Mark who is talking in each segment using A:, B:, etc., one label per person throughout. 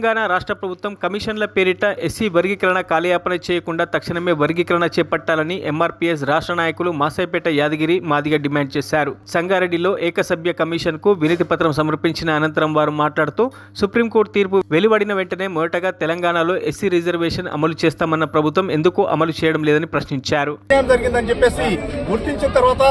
A: తెలంగాణ రాష్ట్ర ప్రభుత్వం కమిషన్ల పేరిట ఎస్సీ వర్గీకరణ కాలయాపన చేయకుండా తక్షణమే వర్గీకరణ చేపట్టాలని ఎంఆర్పీఎస్ రాష్ట్ర నాయకులు మాసైపేట యాదగిరి మాదిగ డిమాండ్ చేశారు. సంగారెడ్డిలో ఏకసభ్య కమిషన్కు వినతి పత్రం సమర్పించిన అనంతరం వారు మాట్లాడుతూ సుప్రీంకోర్టు తీర్పు వెలువడిన వెంటనే మొదటగా తెలంగాణలో ఎస్సీ రిజర్వేషన్ అమలు చేస్తామన్న ప్రభుత్వం ఎందుకు అమలు చేయడం లేదని ప్రశ్నించారు.
B: జరిగిందని చెప్పేసి గుర్తించిన తర్వాత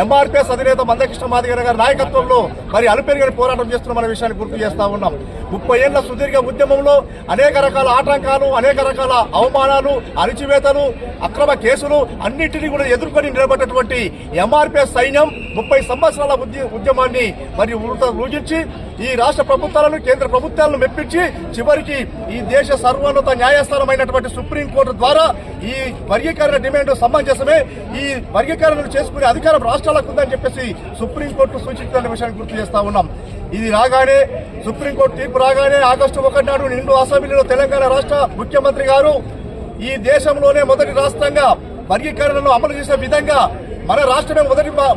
B: ఎంఆర్పీఎస్ అధినేత మందకృష్ణ మాదిగ గారి నాయకత్వంలో మరి అలుపెరుగని పోరాటం చేస్తున్న విషయాన్ని గుర్తు చేస్తా ఉన్నాం. 30 ఏళ్ల సుదీర్ఘ ఉద్యమంలో అనేక రకాల ఆటంకాలు, అనేక రకాల అవమానాలు, అణిచివేతలు, అక్రమ కేసులు అన్నింటినీ కూడా ఎదుర్కొని నిలబడ్డటువంటి ఎంఆర్పీఎస్ సైన్యం 30 సంవత్సరాల ఉద్యమాన్ని మరి ఊహించి ఈ రాష్ట్ర ప్రభుత్వాలను, కేంద్ర ప్రభుత్వాలను మెప్పించి చివరికి ఈ దేశ సర్వోన్నత న్యాయస్థానమైనటువంటి సుప్రీంకోర్టు ద్వారా ఈ వర్గీకరణ డిమాండ్ సమంజసమే, ఈ వర్గీకరణను చేసుకునే అధికారం రాష్ట్రాలకు ఉందని చెప్పేసి సుప్రీంకోర్టు సూచించిన విషయాన్ని గుర్తు చేస్తా ఉన్నాం. ఇది రాగానే సుప్రీంకోర్టు తీర్పు రాగానే ఆగస్టు 1 నాడు నిండు అసెంబ్లీలో తెలంగాణ రాష్ట్ర ముఖ్యమంత్రి గారు ఈ దేశంలోనే మొదటి రాష్ట్రంగా వర్గీకరణను అమలు చేసే విధంగా మన రాష్ట్రమే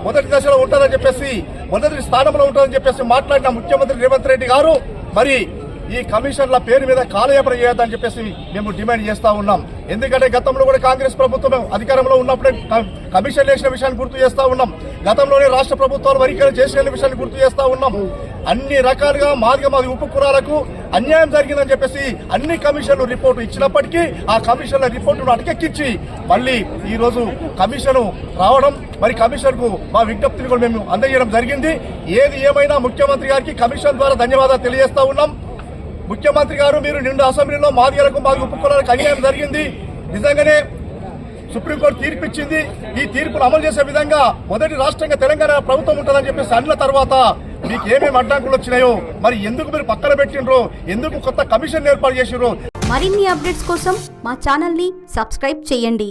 B: మొదటి దశలో ఉంటుందని చెప్పేసి, మొదటి స్థానంలో ఉంటుందని చెప్పేసి మాట్లాడిన ముఖ్యమంత్రి రేవంత్ రెడ్డి గారు మరి ఈ కమిషన్ల పేరు మీద కాలయాపన చేయొద్దని చెప్పేసి మేము డిమాండ్ చేస్తా ఉన్నాం. ఎందుకంటే గతంలో కూడా కాంగ్రెస్ ప్రభుత్వం అధికారంలో ఉన్నప్పుడే కమిషన్ వేసిన విషయాన్ని గుర్తు చేస్తా ఉన్నాం. గతంలోనే రాష్ట్ర ప్రభుత్వాలు వర్గీకరణ చేసిన విషయాన్ని గుర్తు చేస్తా ఉన్నాం. అన్ని రకాలుగా మాది ఉప కులాలకు అన్యాయం జరిగిందని చెప్పేసి అన్ని కమిషన్లు రిపోర్టు ఇచ్చినప్పటికీ ఆ కమిషన్ల రిపోర్టును అటకెక్కించి మళ్ళీ ఈ రోజు కమిషన్ రావడం, మరి కమిషన్ కు మా విజ్ఞప్తిని కూడా మేము అందజేయడం జరిగింది. ఏది ఏమైనా ముఖ్యమంత్రి గారికి కమిషన్ ద్వారా ధన్యవాదాలు తెలియజేస్తా ఉన్నాం. ముఖ్యమంత్రి గారు, మీరు నిండు అసెంబ్లీలో మాదిగలకు, మాది ఉప కులాలకు అన్యాయం జరిగింది, నిజంగానే సుప్రీంకోర్టు తీర్పు ఇచ్చింది, ఈ తీర్పును అమలు చేసే విధంగా మొదటి రాష్ట్రంగా తెలంగాణ ప్రభుత్వం ఉంటుందని చెప్పేసి అన్న తర్వాత మీకు ఏమేమి అడ్డంకులు వచ్చినాయో, మరి ఎందుకు మీరు పక్కన పెట్టినరో, ఎందుకు కొత్త కమిషన్ ఏర్పాటు చేసిరో.
C: మరిన్ని అప్డేట్స్ కోసం మా ఛానల్ ని సబ్స్క్రైబ్ చేయండి.